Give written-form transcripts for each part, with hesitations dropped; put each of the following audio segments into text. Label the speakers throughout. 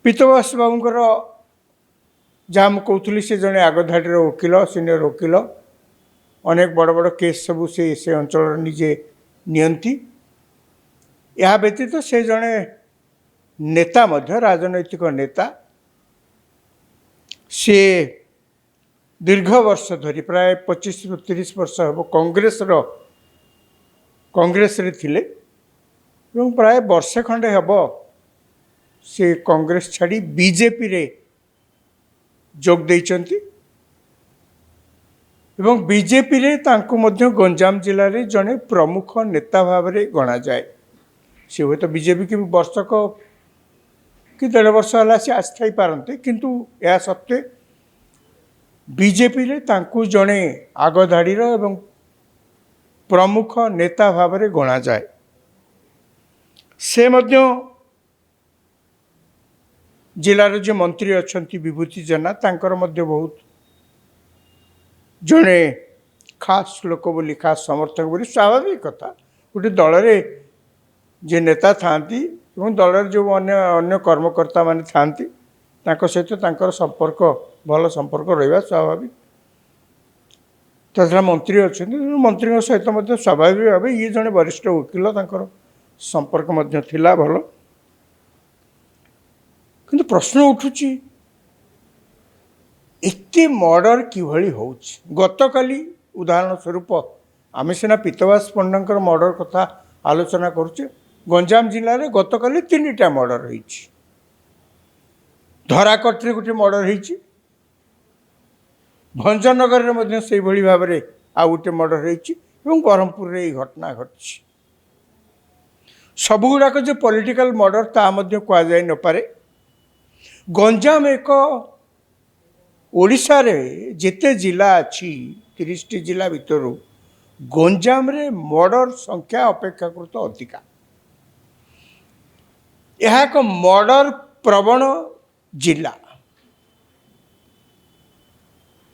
Speaker 1: पीतवास बाबूंकर जहाँ मुझे कहूली से जड़े आगधाड़ी वकिल सीनियर वकिल अनेक बड़ बड़ केस सब से अंचल निजे नियंती या व्यतीत से जड़े नेता मध्य राजनैतिक नेता सी दीर्घ वर्ष धरी प्राय 25 ରୁ 30 वर्ष हम कांग्रेस रे थिले एवं प्राय वर्षे खंडे हम से कांग्रेस छाड़ी बीजेपी रे जोग देइचंती एवं बीजेपी रे तांको मध्य गंजाम जिले में जड़े प्रमुख नेता भाव में गणा जाए सी हे तो बीजेपी की वर्षक कि 1.5 वर्ष है सी आस्थाई पारते किंतु यह सत्वे बीजेपी रे तांको जड़े आगधाड़ी एवं प्रमुख नेता भाव में गणा जाए से मध्य जिलार जो मंत्री अच्छा विभूति जेना तांकर मध्य बहुत जड़े खास लोक बोली खास समर्थक बोली स्वाभाविक कथा गोटे दल में जे नेता था दल जो अन्य कर्मकर्ता मान था सहित संपर्क भल संपर्क रहा स्वाभाविक तथा मंत्री अच्छा मंत्री सहित स्वाभाविक भाव ये जड़े वरिष्ठ वकिल तांकर संपर्क थिला भल किंतु प्रश्न उठुची एते मर्डर किभली होउछ गतकाली उदाहरण स्वरूप आम सीना पीतवास पंडा मर्डर कथा आलोचना करुचे गंजाम जिले में गतकाली 3टा मर्डर होइछि धराकट्रे गोटे मर्डर होइछि भंजनगर में मध्य से भली भाव में आ गोटे मर्डर होइछि एवं ब्रह्मपुर रे घटना घटी सबुगुड़ाक जो पॉलिटिकल मर्डर ता मध्य कह जाय न पारे गंजाम एक ओडिशा रे जेते जिला अच्छी 30 टी जिला भितर गंजाम रे मर्डर संख्या अपेक्षाकृत अधिका यह एक मर्डर प्रवण जिला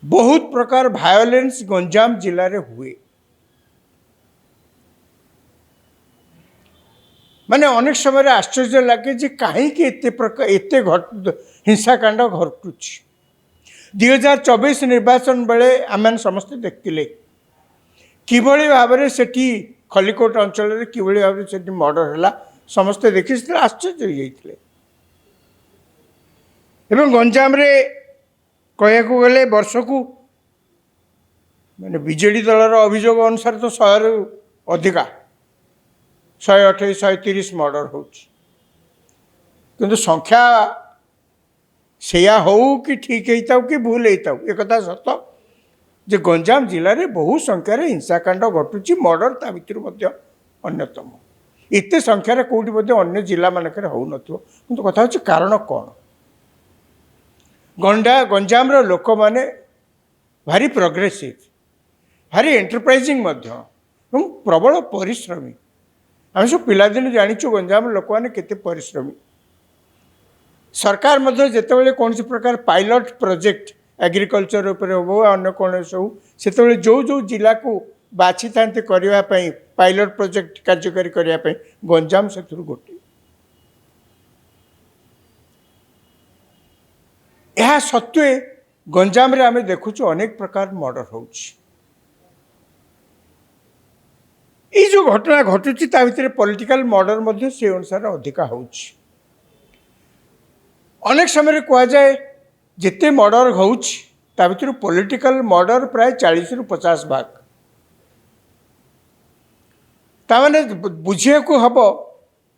Speaker 1: बहुत प्रकार वायोलेंस गंजाम जिले में हुए माने अनेक समय आश्चर्य लगे जे कहीं एत हिंसाकांड घटुची 2024 निर्वाचन बेले आम समस्ते देखते किभली भाव में सेठी खलिकोट अंचल किभली भाव में मर्डर है समस्ते देखी आश्चर्य होते एवं गंजाम रे कहया गले वर्ष को माने बीजेडी दलर अभियोग अनुसार तो 100 रु अधिका 128 130 मर्डर हो किंतु संख्या सेया हो कि ठीक है कि भूल होता एक सत जे गंजाम जिले में बहु संख्यार हिंसाकांड घटुची मर्डर ता भर अन्यतम एत संख्यार कौटी अन्य जिला मानक हो किंतु कथा हूँ कारण कौन गंजाम लोक मैंने भारी प्रोग्रेसिव भारी एंटरप्राइजिंग प्रबल परिश्रमी आम सब पिलादिन जाचु गंजाम लोक मैंने केते परिश्रमी सरकार जितेबाला कौन प्रकार पायलट प्रोजेक्ट एग्रीकल्चर हो अन्य कौन सब से जो जो जिला को बाछी था करने पायलट प्रोजेक्ट कार्यकारी करने गंजाम से गोटे यह सत्वे गंजाम रे आमे देखुचु अनेक प्रकार मर्डर होउछि जो घटना घटुची ता भितर पॉलिटिकल मर्डर मध्य से अनुसार अधिका होउछि अनेक समय कह जाए जिते मर्डर होउछि ता भितर पॉलिटिकल मर्डर प्राय 40 ରୁ 50 भाग ता माने बुझिया को हबो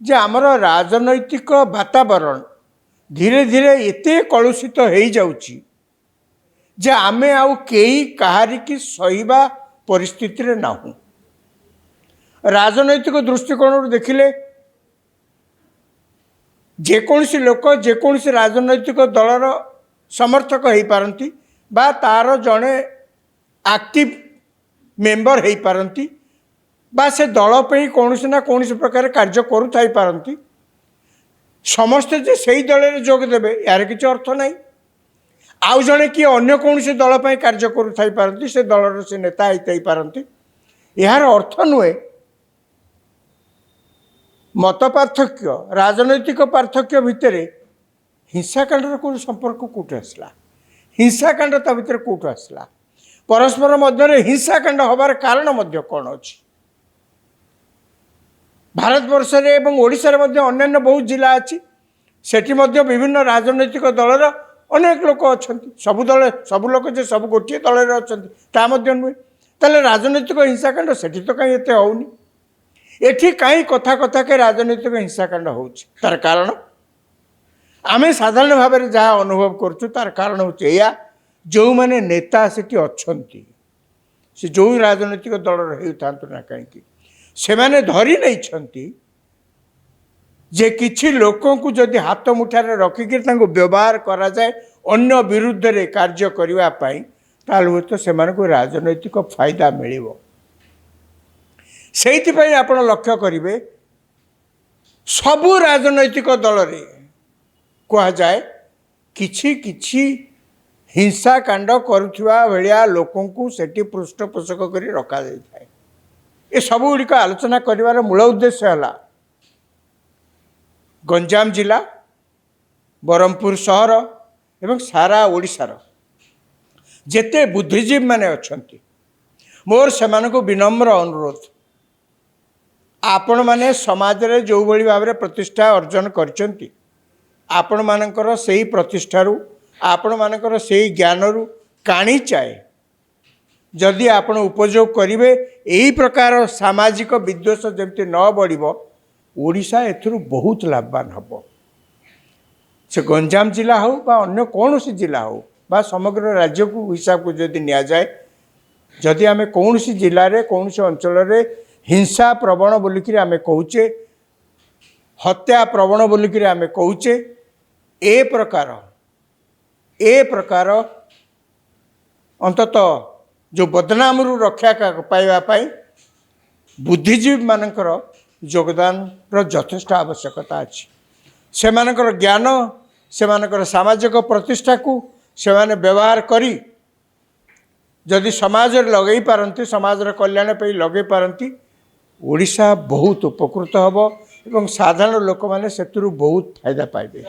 Speaker 1: जे हमर राजनैतिक वातावरण धीरे धीरे एते कलुषित हो जाउछि जे आमे आउ केही कहारी की सहीबा परिस्थिति रे नाहु राजनैतिक दृष्टिकोण देखिले जेकोसी लोक जेकोसी राजनैतिक दलर समर्थक हो पारती बा तार जड़े एक्टिव मेंबर हो पारती बा से दल पे कौन ना कौन प्रकार कार्य करुथाई पारती समस्ते जे सही दल में जोग देवे यार किसी अर्थ नहीं आउ जड़े किए अन्य कौन से दल पर कार्य करुथाई पारती से दलर से नेता होता पारती यार अर्थ नुहे मत पार्थक्य राजनैतिक पार्थक्य भितर हिंसाकांडर कौन संपर्क कौट आसला हिंसाकांड ता भितर कौट आसला परस्पर मध्य हिंसाकांड हबार कारण मध्य कौन अच्छी भारत वर्ष एवं ओडिशा रे मध्य अन्यान्य बहुत जिला अच्छी सेठी मध्य विभिन्न राजनैतिक दलर अनेक लोक अच्छा सबु दल सबु लोक जे सब गोटे दल अच्छा नुहे ताले राजनैतिक हिंसाकांड सेठी तो कहीं एते होनी एठी कहीं कथा कथा के राजनैतिक हिंसाकांड होउछि तार कारण आमे साधारण भाव में जहाँ अनुभव करुँ तार कारण हूँ या जो मैंने नेता सेठी अच्छंती से जो राजनैतिक दल रही था ना कहीं से मैंने धरी नहीं जे किछि लोकों को जदि हाथ मुठारे रखिक व्यवहार करा जाए अन्य विरुद्ध रे कार्य करने ताल तो से राजनैतिक फायदा मिल से आप लक्ष्य करेंगे सबू राजनैतिक दल रे कह जाए किछि किछि हिंसाकांड करुवा भाया लोकों को सेठी पृष्ठपोषक कर रखा जाए ये सब गुड़िक आलोचना कर मूल उद्देश्य है गंजाम जिला बरहमपुर सहर एवं सारा ओडिशार जेते बुद्धिजीवी माने अछंती मोर से विनम्र अनुरोध आपण माने समाज रे जो भली भाव में प्रतिष्ठा अर्जन करचंती आपण मानकर सही प्रतिष्ठारू आपण मानकर सही ज्ञानरू काणी चाहे जदि आपण उपयोग करेंगे यही प्रकार सामाजिक विद्वेष जमती न बढ़ ओडिशा एथुरु बहुत लाभवान हम से गंजाम जिला हो बा अन्य कौन सी जिला हो बा समग्र राज्य को हिसाब को जदि नि जाए जदि आम कौन सी जिले में कौन सी अंचल हिंसा प्रवण बोलिक आम कहूचे हत्या प्रवण बोलिक आम कहूचे ए प्रकार अंतत जो बदनाम रु रक्षा पाइबापी बुद्धिजीवी मानकर योगदान यथेष्ट आवश्यकता अच्छी से मानकर ज्ञान से मानकर सामाजिक प्रतिष्ठा को से माने व्यवहार करी जदि समाज लगे पारती समाज कल्याण पे लगे पारती ओडिशा बहुत उपकृत हम एवं साधारण लोक मैंने से बहुत फायदा पाइबे।